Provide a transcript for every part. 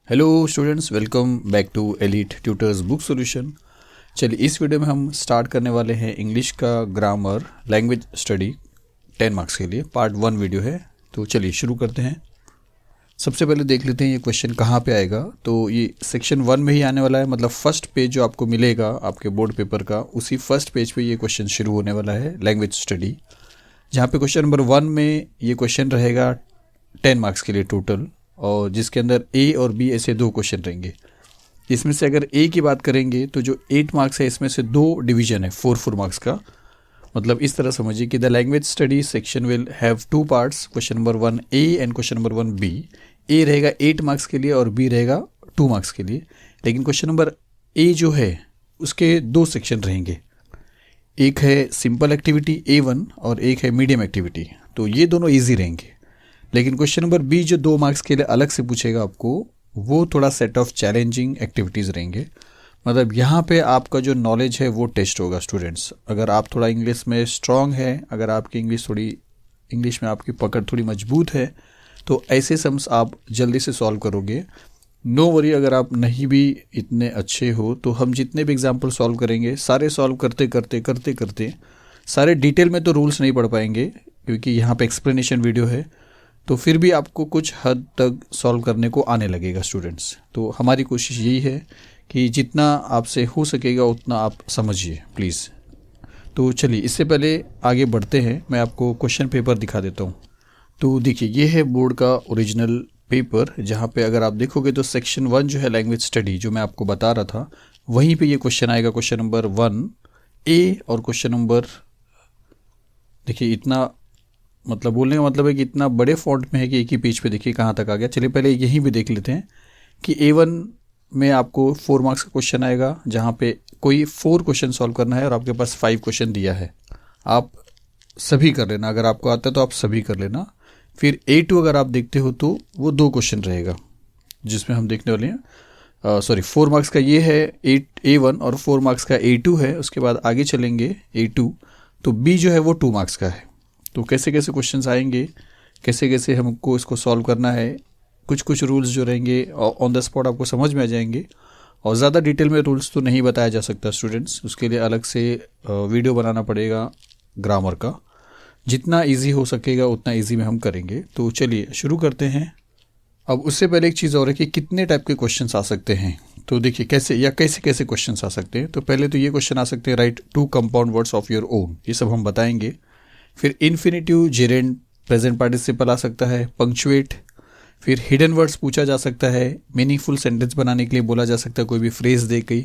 Hello students, welcome back to elite tutors book solution. चलिए, इस video में हम स्टार्ट करने वाले हैं इंग्लिश का ग्रामर लैंग्वेज स्टडी 10 मार्क्स के लिए। पार्ट 1 वीडियो है, तो चलिए शुरू करते हैं। सबसे पहले देख लेते हैं ये क्वेश्चन कहाँ पे आएगा। तो ये सेक्शन 1 में ही आने वाला है, मतलब फर्स्ट पेज जो आपको मिलेगा आपके बोर्ड पेपर का, उसी फर्स्ट पेज पे ये क्वेश्चन शुरू होने वाला है लैंग्वेज स्टडी, जहाँ पे क्वेश्चन नंबर 1 में ये क्वेश्चन रहेगा 10 मार्क्स के लिए टोटल, और जिसके अंदर ए और बी ऐसे दो क्वेश्चन रहेंगे। इसमें से अगर ए की बात करेंगे तो जो 8 मार्क्स है इसमें से दो डिवीजन है 4 मार्क्स का। मतलब इस तरह समझिए कि the language study section will have 2 parts, question number 1 A and question number 1 B. A रहेगा 8 मार्क्स के लिए और बी रहेगा 2 मार्क्स के लिए। लेकिन क्वेश्चन नंबर ए जो है उसके दो सेक्शन रहेंगे, एक है सिंपल एक्टिविटी A1 और एक है मीडियम एक्टिविटी, तो ये दोनों ईजी रहेंगे। लेकिन क्वेश्चन नंबर बी जो 2 मार्क्स के लिए अलग से पूछेगा आपको, वो थोड़ा सेट ऑफ चैलेंजिंग एक्टिविटीज़ रहेंगे। मतलब यहाँ पे आपका जो नॉलेज है वो टेस्ट होगा स्टूडेंट्स। अगर आप थोड़ा इंग्लिश में स्ट्रांग है, अगर आपकी इंग्लिश में आपकी पकड़ थोड़ी मजबूत है, तो ऐसे सम्स आप जल्दी से सॉल्व करोगे। नो वरी, अगर आप नहीं भी इतने अच्छे हो तो हम जितने भी एग्जाम्पल सॉल्व करेंगे, सारे सॉल्व करते करते करते करते सारे डिटेल में तो रूल्स नहीं पढ़ पाएंगे, क्योंकि यहाँ पे एक्सप्लेनेशन वीडियो है, तो फिर भी आपको कुछ हद तक सॉल्व करने को आने लगेगा स्टूडेंट्स। तो हमारी कोशिश यही है कि जितना आपसे हो सकेगा उतना आप समझिए प्लीज़। तो चलिए, इससे पहले आगे बढ़ते हैं, मैं आपको क्वेश्चन पेपर दिखा देता हूँ। तो देखिए, ये है बोर्ड का ओरिजिनल पेपर, जहाँ पे अगर आप देखोगे तो सेक्शन 1 जो है लैंग्वेज स्टडी जो मैं आपको बता रहा था, वहीं पे ये क्वेश्चन आएगा, क्वेश्चन नंबर 1 ए और क्वेश्चन नंबर, देखिए इतना, मतलब बोलने का मतलब है कि इतना बड़े फॉन्ट में है कि एक ही पेज पे देखिए कहाँ तक आ गया। चलिए पहले यहीं भी देख लेते हैं कि A1 में आपको 4 मार्क्स का क्वेश्चन आएगा, जहाँ पे कोई 4 क्वेश्चन सॉल्व करना है और आपके पास 5 क्वेश्चन दिया है। आप सभी कर लेना, अगर आपको आता है तो आप सभी कर लेना। फिर A2 अगर आप देखते हो तो वो 2 क्वेश्चन रहेगा, जिसमें हम देखने वाले हैं, 4 मार्क्स का ये है A1 और 4 मार्क्स का A2 है। उसके बाद आगे चलेंगे A2, तो B जो है वो 2 मार्क्स का है। तो कैसे कैसे क्वेश्चंस आएंगे, कैसे कैसे हमको इसको सॉल्व करना है, कुछ कुछ रूल्स जो रहेंगे ऑन द स्पॉट आपको समझ में आ जाएंगे। और ज़्यादा डिटेल में रूल्स तो नहीं बताया जा सकता स्टूडेंट्स, उसके लिए अलग से वीडियो बनाना पड़ेगा ग्रामर का। जितना इजी हो सकेगा उतना इजी में हम करेंगे। तो चलिए शुरू करते हैं। अब उससे पहले एक चीज़ और है कि कितने टाइप के क्वेश्चंस आ सकते हैं। तो देखिए कैसे कैसे क्वेश्चंस आ सकते हैं। तो पहले तो ये क्वेश्चन आ सकते हैं, right 2 compound words of your own, ये सब हम बताएंगे। फिर इन्फिनेटिव, जेरेंड, प्रेजेंट पार्टिसिपल आ सकता है, पंक्चुएट। फिर हिडन वर्ड्स पूछा जा सकता है, मीनिंगफुल सेंटेंस बनाने के लिए बोला जा सकता है, कोई भी फ्रेज दे के।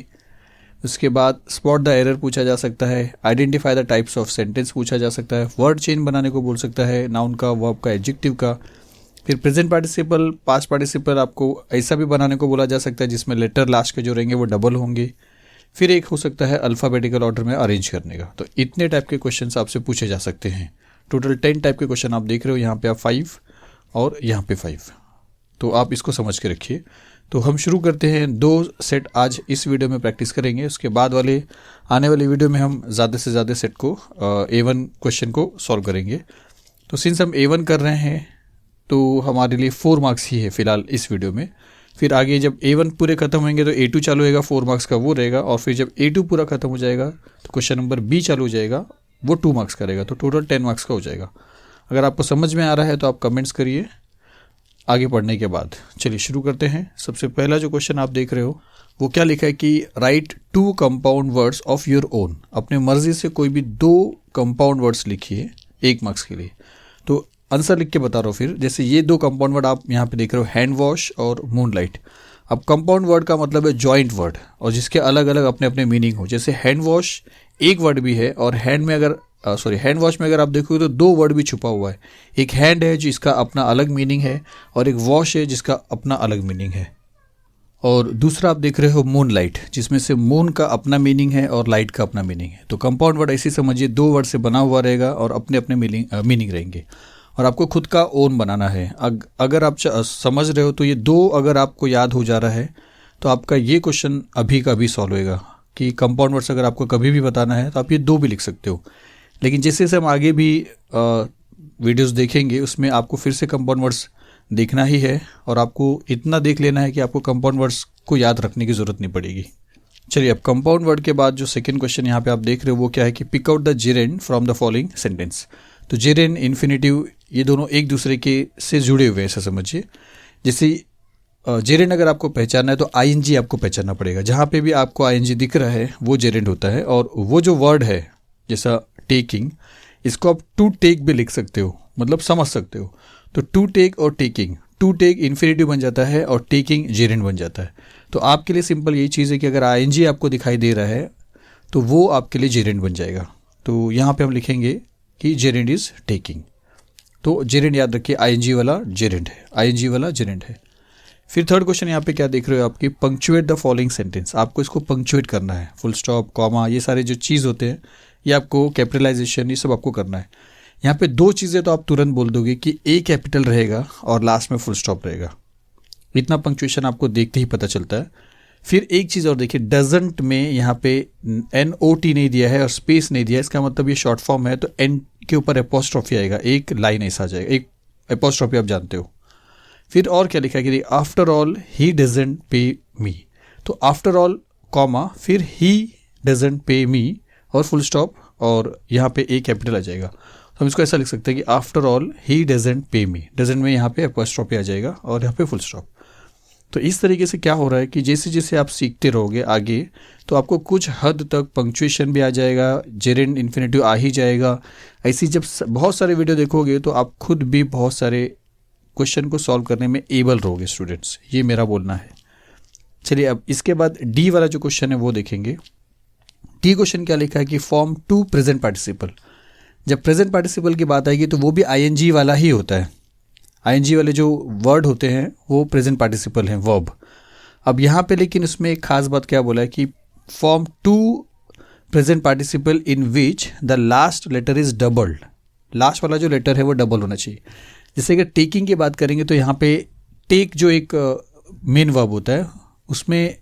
उसके बाद स्पॉट द एरर पूछा जा सकता है, identify the types of sentence पूछा जा सकता है, वर्ड चेन बनाने को बोल सकता है, नाउन का, वर्ब का, एडजेक्टिव का। फिर प्रेजेंट पार्टिसिपल, पास्ट पार्टिसिपल आपको ऐसा भी बनाने को बोला जा सकता है जिसमें लेटर लास्ट के जो रहेंगे वो डबल होंगे। फिर एक हो सकता है अल्फ़ाबेटिकल ऑर्डर में अरेंज करने का। तो इतने टाइप के क्वेश्चंस आपसे पूछे जा सकते हैं। टोटल 10 टाइप के क्वेश्चन आप देख रहे हो, यहाँ पे आप 5 और यहाँ पे 5, तो आप इसको समझ के रखिए। तो हम शुरू करते हैं। 2 सेट आज इस वीडियो में प्रैक्टिस करेंगे, उसके बाद आने वाले वीडियो में हम ज़्यादा से ज़्यादा सेट को A1 क्वेश्चन को सॉल्व करेंगे। तो सिंस हम A1 कर रहे हैं तो हमारे लिए 4 मार्क्स ही है फ़िलहाल इस वीडियो में। फिर आगे जब A1 पूरे खत्म होंगे तो A2 चालू होएगा, 4 मार्क्स का वो रहेगा। और फिर जब A2 पूरा खत्म हो जाएगा तो क्वेश्चन नंबर B चालू हो जाएगा, वो 2 मार्क्स का रहेगा। तो टोटल 10 मार्क्स का हो जाएगा। अगर आपको समझ में आ रहा है तो आप कमेंट्स करिए आगे पढ़ने के बाद। चलिए शुरू करते हैं। सबसे पहला जो क्वेश्चन आप देख रहे हो वो क्या लिखा है कि right 2 compound words of your own. अपने मर्जी से कोई भी 2 कंपाउंड वर्ड्स लिखिए 1 मार्क्स के लिए। तो आंसर लिख के बता रहा हूँ। फिर जैसे ये 2 कंपाउंड वर्ड आप यहाँ पे देख रहे हो, हैंड वॉश और मूनलाइट। अब कंपाउंड वर्ड का मतलब है जॉइंट वर्ड, और जिसके अलग अलग अपने अपने मीनिंग हो। जैसे हैंड वॉश एक वर्ड भी है, और हैंड वॉश में अगर आप देखोगे तो 2 वर्ड भी छुपा हुआ है। एक हैंड है जिसका अपना अलग मीनिंग है, और एक वॉश है जिसका अपना अलग मीनिंग है। और दूसरा आप देख रहे हो मूनलाइट, जिसमें से मून का अपना मीनिंग है और लाइट का अपना मीनिंग है। तो कंपाउंड वर्ड ऐसे समझिए 2 वर्ड से बना हुआ रहेगा और अपने अपने मीनिंग रहेंगे, और आपको खुद का ओन बनाना है। अगर आप समझ रहे हो तो ये 2 अगर आपको याद हो जा रहा है तो आपका ये क्वेश्चन अभी का अभी सॉल्व होएगा। कि कंपाउंड वर्ड्स अगर आपको कभी भी बताना है तो आप ये 2 भी लिख सकते हो। लेकिन जैसे हम आगे भी वीडियोस देखेंगे उसमें आपको फिर से कंपाउंड वर्ड्स देखना ही है और आपको इतना देख लेना है कि आपको कंपाउंड वर्ड्स को याद रखने की ज़रूरत नहीं पड़ेगी। चलिए, अब कंपाउंड वर्ड के बाद जो सेकंड क्वेश्चन यहाँ पे आप देख रहे हो वो क्या है कि pick out the gerund from the following sentence. तो जेरेंड, इन्फिनेटिव, ये दोनों एक दूसरे के से जुड़े हुए हैं, ऐसा समझिए। जैसे जेरेंड अगर आपको पहचानना है तो आईएनजी आपको पहचानना पड़ेगा। जहाँ पे भी आपको आईएनजी दिख रहा है वो जेरेंड होता है। और वो जो वर्ड है जैसा टेकिंग, इसको आप टू टेक भी लिख सकते हो, मतलब समझ सकते हो। तो टू टेक और टेकिंग, टू टेक इन्फिनेटिव बन जाता है और टेकिंग जेरेंड बन जाता है। तो आपके लिए सिंपल यही चीज़ है कि अगर आईएनजी आपको दिखाई दे रहा है तो वो आपके लिए जेरेंड बन जाएगा। तो यहाँ पे हम लिखेंगे कि जेरेंड इज़ टेकिंग। तो जेरेंड याद रखिए, आईएनजी वाला जेरेंड है, आईएनजी वाला जेरेंड है। फिर थर्ड क्वेश्चन यहाँ पे क्या देख रहे हो आपकी, पंक्चुएट द फॉलोइंग सेंटेंस। आपको इसको पंक्चुएट करना है, फुल स्टॉप, कॉमा, ये सारे जो चीज़ होते हैं ये आपको, कैपिटलाइजेशन, ये सब आपको करना है। यहाँ पे दो चीज़ें तो आप तुरंत बोल दोगे कि ए कैपिटल रहेगा और लास्ट में फुल स्टॉप रहेगा। इतना पंक्चुएशन आपको देखते ही पता चलता है। फिर एक चीज़ और देखिए, डजंट में यहाँ पे NOT नहीं दिया है और स्पेस नहीं दिया है, इसका मतलब ये शॉर्ट फॉर्म है, तो एन के ऊपर एपोस्ट्रॉफी आएगा, एक लाइन ऐसा आ जाएगा, एक एपोस्ट्रॉफी आप जानते हो। फिर और क्या लिखा है कि आफ्टर ऑल ही डजंट पे मी। तो आफ्टर ऑल कॉमा, फिर ही डजंट पे मी और फुल स्टॉप, और यहाँ पे ए कैपिटल आ जाएगा। तो हम इसको ऐसा लिख सकते हैं कि आफ्टर ऑल ही डजंट पे मी। डजंट में यहाँ पे एपोस्ट्रॉफी आ जाएगा और यहाँ पे फुल स्टॉप। तो इस तरीके से क्या हो रहा है कि जैसे जैसे आप सीखते रहोगे आगे तो आपको कुछ हद तक पंक्चुएशन भी आ जाएगा, जेरेंड इन्फिनेटिव आ ही जाएगा। ऐसी जब बहुत सारे वीडियो देखोगे तो आप खुद भी बहुत सारे क्वेश्चन को सॉल्व करने में एबल रहोगे स्टूडेंट्स, ये मेरा बोलना है। चलिए, अब इसके बाद डी वाला जो क्वेश्चन है वो देखेंगे। डी क्वेश्चन क्या लिखा है कि फॉर्म टू प्रेजेंट पार्टिसिपल। जब प्रेजेंट पार्टिसिपल की बात आएगी तो वो भी आईएनजी वाला ही होता है। आईएनजी वाले जो वर्ड होते हैं वो प्रेजेंट पार्टिसिपल हैं, वर्ब। अब यहाँ पे लेकिन उसमें एक खास बात क्या बोला है कि form to present participle in which the last letter is doubled. Last वाला जो लेटर है वो डबल होना चाहिए। जैसे अगर टेकिंग की बात करेंगे तो यहाँ पे टेक जो एक मेन वर्ब होता है उसमें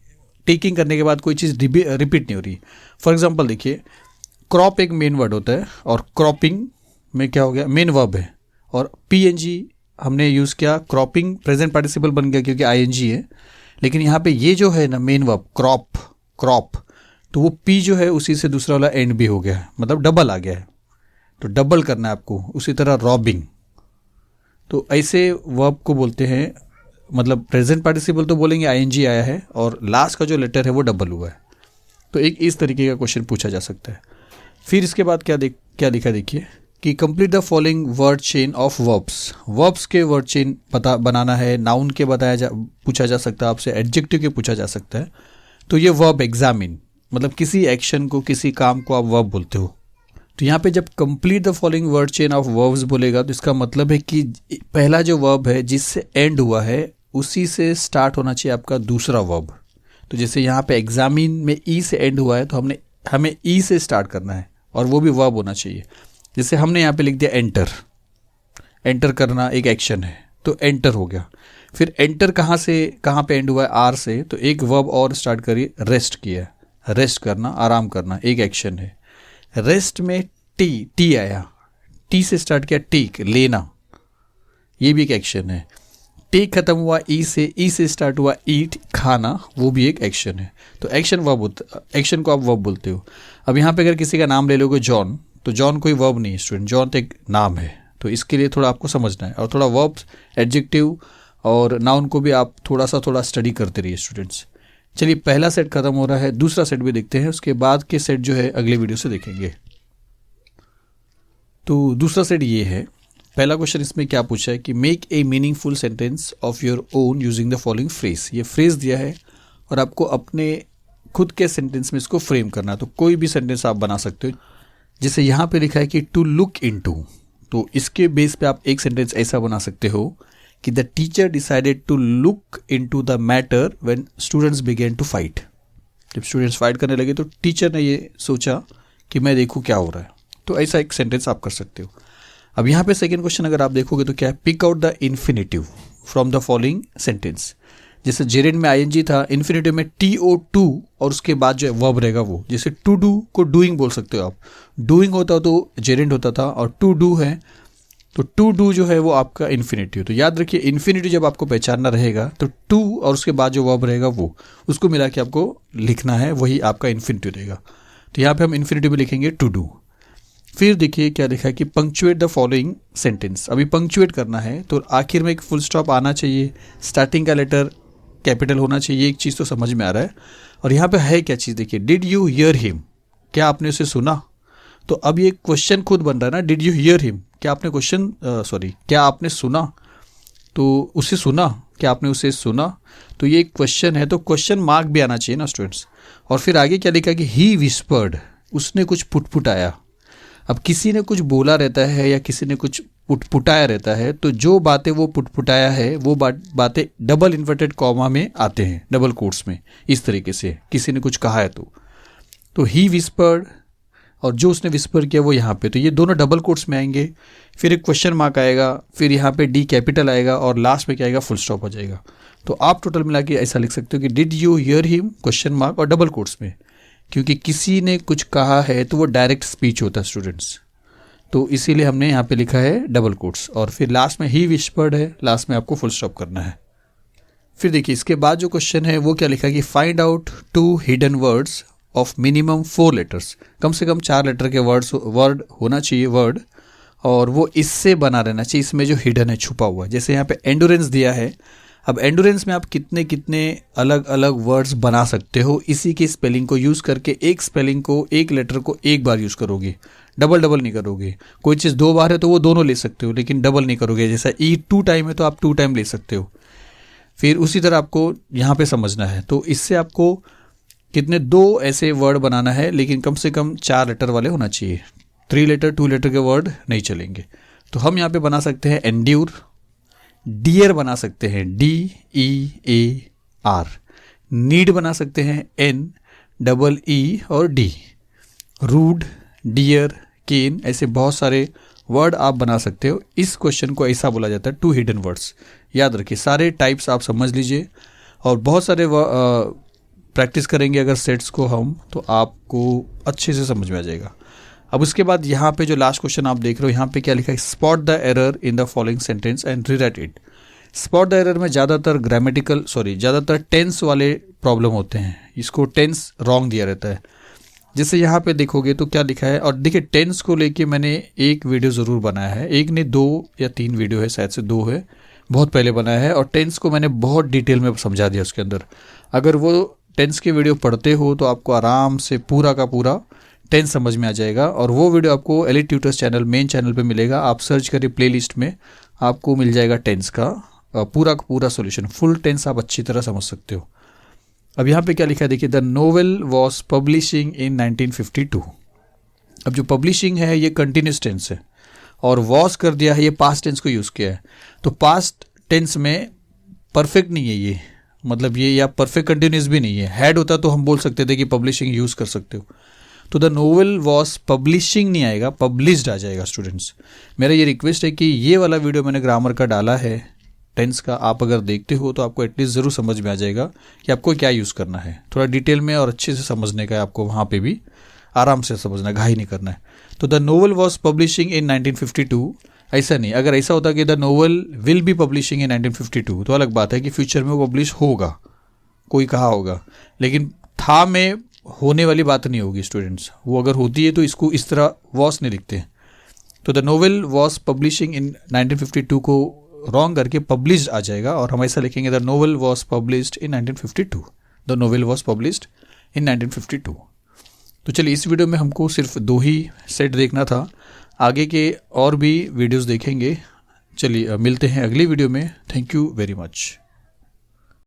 टेकिंग करने के बाद कोई चीज़ रिपीट नहीं हो रही। फॉर एग्जांपल देखिए, क्रॉप एक मेन वर्ड होता है और क्रॉपिंग में क्या हो गया, मेन वर्ब है, और पीएनजी हमने यूज़ किया, क्रॉपिंग प्रेजेंट पार्टिसिपल बन गया क्योंकि आईएनजी है। लेकिन यहाँ पे ये जो है ना मेन वर्ब क्रॉप, तो वो पी जो है उसी से दूसरा वाला एंड भी हो गया है, मतलब डबल आ गया है। तो डबल करना है आपको। उसी तरह रॉबिंग, तो ऐसे वर्ब को बोलते हैं, मतलब प्रेजेंट पार्टिसिपल तो बोलेंगे आईएनजी आया है और लास्ट का जो लेटर है वो डबल हुआ है। तो एक इस तरीके का क्वेश्चन पूछा जा सकता है। फिर इसके बाद क्या लिखा देखिए कि complete the following word chain of verbs. Verbs के वर्ड चेन बनाना है। नाउन के पूछा जा सकता है आपसे, एडजेक्टिव के पूछा जा सकता है। तो ये वर्ब एग्जामिन, मतलब किसी एक्शन को, किसी काम को आप वर्ब बोलते हो। तो यहाँ पे जब complete the following word chain of verbs बोलेगा तो इसका मतलब है कि पहला जो वर्ब है जिससे एंड हुआ है उसी से स्टार्ट होना चाहिए आपका दूसरा वर्ब। तो जैसे यहाँ पे एग्जामिन में ई से एंड हुआ है तो हमें ई से स्टार्ट करना है और वो भी वर्ब होना चाहिए। जैसे हमने यहाँ पे लिख दिया एंटर करना एक एक्शन है, तो एंटर हो गया। फिर एंटर कहाँ पे एंड हुआ है, आर से, तो एक वर्ब और स्टार्ट करिए, रेस्ट किया। रेस्ट करना, आराम करना, एक एक्शन है। रेस्ट में टी आया, टी से स्टार्ट किया, टेक लेना, ये भी एक एक्शन है। टेक खत्म हुआ ई से स्टार्ट हुआ ईट खाना, वो भी एक एक्शन है। तो एक्शन को आप वर्ब बोलते हो। अब यहाँ पे अगर किसी का नाम ले लोगे जॉन, तो जॉन कोई वर्ब नहीं है स्टूडेंट, जॉन तो एक नाम है। तो इसके लिए थोड़ा आपको समझना है और थोड़ा वर्ब, एडजेक्टिव और नाउन को भी आप थोड़ा स्टडी करते रहिए स्टूडेंट्स। चलिए, पहला सेट खत्म हो रहा है, दूसरा सेट भी देखते हैं, उसके बाद के सेट जो है अगले वीडियो से देखेंगे। तो दूसरा सेट ये है। पहला क्वेश्चन इसमें क्या पूछा है कि make a meaningful sentence of your own using the following phrase. ये फ्रेज दिया है और आपको अपने खुद के सेंटेंस में इसको फ्रेम करना है। तो कोई भी सेंटेंस आप बना सकते हो। जैसे यहाँ पे लिखा है कि टू लुक इनटू, तो इसके बेस पे आप एक सेंटेंस ऐसा बना सकते हो कि the teacher decided to look into the matter when students begin to fight. जब स्टूडेंट्स फाइट करने लगे तो टीचर ने ये सोचा कि मैं देखूँ क्या हो रहा है। तो ऐसा एक सेंटेंस आप कर सकते हो। अब यहाँ पे सेकेंड क्वेश्चन अगर आप देखोगे तो क्या है, pick out the infinitive from the following sentence. जैसे जेरेंड में आईएनजी था, इन्फिनेटिव में TO2 और उसके बाद जो है वर्ब रहेगा वो। जैसे टू डू को डूइंग बोल सकते हो आप। डूइंग होता तो जेरेंड होता था और टू डू है तो टू डू जो है वो आपका इन्फिनिटिव। तो याद रखिए इन्फिनिटिव जब आपको पहचानना रहेगा तो टू और उसके बाद जो वर्ब रहेगा वो उसको मिला के आपको लिखना है, वही आपका इन्फिनिटिव रहेगा। तो यहाँ पे हम इन्फिनिटिव में लिखेंगे टू डू। फिर देखिए क्या लिखा है कि पंक्चुएट द फॉलोइंग सेंटेंस। अभी पंक्चुएट करना है तो आखिर में एक फुल स्टॉप आना चाहिए, स्टार्टिंग का लेटर कैपिटल होना चाहिए। एक चीज़ तो समझ में आ रहा है। और यहाँ पे है क्या चीज़, देखिए डिड यू हियर हिम, क्या आपने उसे सुना। तो अब ये क्वेश्चन खुद बन रहा है ना, डिड यू हियर हिम, क्या आपने क्या आपने सुना, तो उसे सुना, क्या आपने उसे सुना। तो ये क्वेश्चन है तो क्वेश्चन मार्क भी आना चाहिए ना स्टूडेंट्स। और फिर आगे क्या लिखा कि ही विस्पर्ड, उसने कुछ पुटपुटाया। अब किसी ने कुछ बोला रहता है या किसी ने कुछ पुटपुटाया रहता है, तो जो बातें वो पुटपुटाया है वो बातें डबल इन्वर्टेड कॉमा में आते हैं, डबल कोट्स में। इस तरीके से किसी ने कुछ कहा है तो ही विस्पर्ड, और जो उसने विस्पर किया वो यहाँ पे, तो ये दोनों डबल कोट्स में आएंगे। फिर एक क्वेश्चन मार्क आएगा, फिर यहाँ पे डी कैपिटल आएगा और लास्ट में क्या आएगा, फुल स्टॉप हो जाएगा। तो आप टोटल मिला के ऐसा लिख सकते हो कि did you hear him question mark और डबल कोट्स में, क्योंकि किसी ने कुछ कहा है तो वो डायरेक्ट स्पीच होता है स्टूडेंट्स, तो इसीलिए हमने यहाँ पे लिखा है डबल कोट्स। और फिर लास्ट में ही विस्पर्ड है, लास्ट में आपको फुल स्टॉप करना है। फिर देखिए इसके बाद जो क्वेश्चन है वो क्या लिखा कि find out 2 hidden words of minimum 4 letters. कम से कम 4 लेटर के वर्ड होना चाहिए वर्ड, और वो इससे बना रहना चाहिए, इसमें जो हिडन है, छुपा हुआ है। जैसे यहाँ पे एंडोरेंस दिया है, अब एंडोरेंस में आप कितने कितने अलग अलग वर्ड्स बना सकते हो इसी की स्पेलिंग को यूज़ करके। एक स्पेलिंग को, एक लेटर को एक बार यूज़ करोगे, डबल नहीं करोगे। कोई चीज़ 2 बार है तो वो दोनों ले सकते हो, लेकिन डबल नहीं करोगे। जैसा ई 2 टाइम है तो आप 2 टाइम ले सकते हो। फिर उसी तरह आपको यहाँ पे समझना है, तो इससे आपको कितने 2 ऐसे वर्ड बनाना है, लेकिन कम से कम 4 लेटर वाले होना चाहिए। 3 लेटर 2 लेटर के वर्ड नहीं चलेंगे। तो हम यहाँ पे बना सकते हैं एंड्यूर, डियर बना सकते हैं DEAR, नीड बना सकते हैं NEE और D, रूड, डियर, केन, ऐसे बहुत सारे वर्ड आप बना सकते हो। इस क्वेश्चन को ऐसा बोला जाता है 2 हिडन वर्ड्स। याद रखिए सारे टाइप्स आप समझ लीजिए, और बहुत सारे प्रैक्टिस करेंगे अगर सेट्स को हम, तो आपको अच्छे से समझ में आ जाएगा। अब उसके बाद यहाँ पे जो लास्ट क्वेश्चन आप देख रहे हो, यहाँ पे क्या लिखा है, spot the error in the following sentence and rewrite it. Spot the error में ज़्यादातर टेंस वाले प्रॉब्लम होते हैं, इसको टेंस रॉन्ग दिया रहता है। जैसे यहाँ पे देखोगे तो क्या लिखा है, और देखिए टेंस को लेके मैंने एक वीडियो ज़रूर बनाया है, एक ने 2 या 3 वीडियो है, शायद से 2 है, बहुत पहले बनाया है, और टेंस को मैंने बहुत डिटेल में समझा दिया उसके अंदर। अगर वो टेंस के वीडियो पढ़ते हो तो आपको आराम से पूरा का पूरा टेंस समझ में आ जाएगा। और वो वीडियो आपको elite tutors channel, main channel पे मिलेगा। आप सर्च करिए प्लेलिस्ट में, आपको मिल जाएगा टेंस का पूरा का पूरा सॉल्यूशन, फुल टेंस आप अच्छी तरह समझ सकते हो। अब यहाँ पे क्या लिखा है देखिए, the novel was publishing in 1952। अब जो पब्लिशिंग है ये कंटिन्यूस टेंस है, और वॉज कर दिया है, ये पास्ट टेंस को यूज़ किया है। तो पास्ट टेंस में परफेक्ट नहीं है ये, मतलब ये, या परफेक्ट कंटिन्यूस भी नहीं है। हैड होता तो हम बोल सकते थे कि पब्लिशिंग यूज़ कर सकते हो। तो द नोवेल वॉज पब्लिशिंग नहीं आएगा, पब्लिश्ड आ जाएगा स्टूडेंट्स। मेरा ये रिक्वेस्ट है कि ये वाला वीडियो मैंने ग्रामर का डाला है टेंस का, आप अगर देखते हो तो आपको एटलीस्ट ज़रूर समझ में आ जाएगा कि आपको क्या यूज़ करना है। थोड़ा डिटेल में और अच्छे से समझने का है आपको, वहाँ पे भी आराम से समझना है, घाई नहीं करना है। तो the novel was publishing in 1952, ऐसा नहीं। अगर ऐसा होता कि the novel will be publishing in 1952 तो अलग बात है कि फ्यूचर में वो पब्लिश होगा, कोई कहा होगा, लेकिन था में होने वाली बात नहीं होगी स्टूडेंट्स। वो अगर होती है तो इसको इस तरह वॉस नहीं लिखते हैं। तो the novel was publishing in 1952 को रॉन्ग करके पब्लिश्ड आ जाएगा, और हम ऐसा लिखेंगे the novel was published in 1952, the novel was published in 1952। तो चलिए इस वीडियो में हमको सिर्फ 2 ही सेट देखना था, आगे के और भी वीडियोस देखेंगे। चलिए मिलते हैं अगली वीडियो में। Thank you very much.